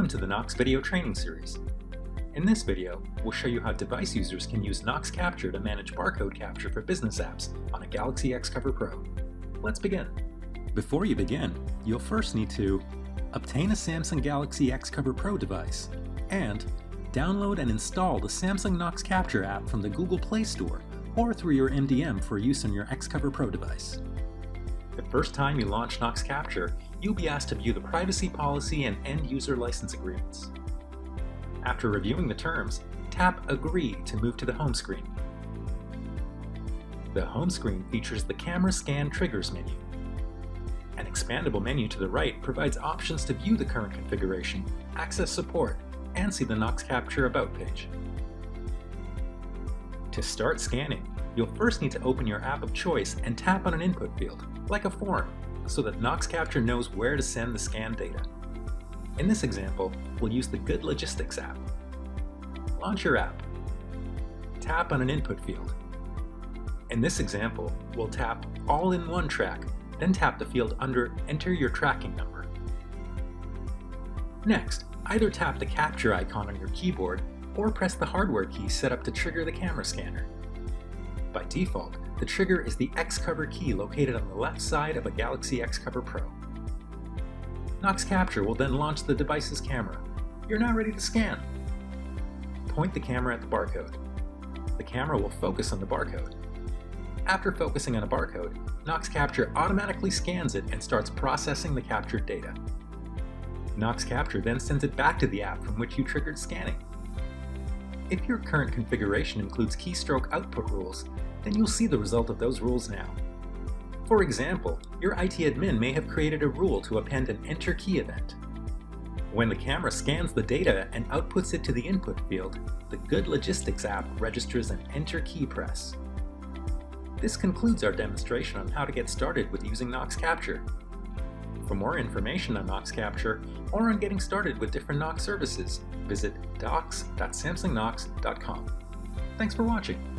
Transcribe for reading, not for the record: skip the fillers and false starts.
Welcome to the Knox video training series. In this video, we'll show you how device users can use Knox Capture to manage barcode capture for business apps on a Galaxy X Cover Pro. Let's begin. Before you begin, you'll first need to obtain a Samsung Galaxy X Cover Pro device and download and install the Samsung Knox Capture app from the Google Play Store or through your MDM for use on your X Cover Pro device. The first time you launch Knox Capture, you'll be asked to view the privacy policy and end-user license agreements. After reviewing the terms, tap Agree to move to the home screen. The home screen features the Camera Scan Triggers menu. An expandable menu to the right provides options to view the current configuration, access support, and see the Knox Capture About page. To start scanning, you'll first need to open your app of choice and tap on an input field, like a form, so that Knox Capture knows where to send the scanned data. In this example, we'll use the Good Logistics app. Launch your app. Tap on an input field. In this example, we'll tap All in One Track, then tap the field under Enter Your Tracking Number. Next, either tap the capture icon on your keyboard or press the hardware key set up to trigger the camera scanner. By default, the trigger is the X Cover key located on the left side of a Galaxy X Cover Pro. Knox Capture will then launch the device's camera. You're now ready to scan. Point the camera at the barcode. The camera will focus on the barcode. After focusing on a barcode, Knox Capture automatically scans it and starts processing the captured data. Knox Capture then sends it back to the app from which you triggered scanning. If your current configuration includes keystroke output rules, then you'll see the result of those rules now. For example, your IT admin may have created a rule to append an Enter Key event. When the camera scans the data and outputs it to the input field, the Good Logistics app registers an Enter Key press. This concludes our demonstration on how to get started with using Knox Capture. For more information on Knox Capture or on getting started with different Knox services, visit docs.samsungknox.com. Thanks for watching.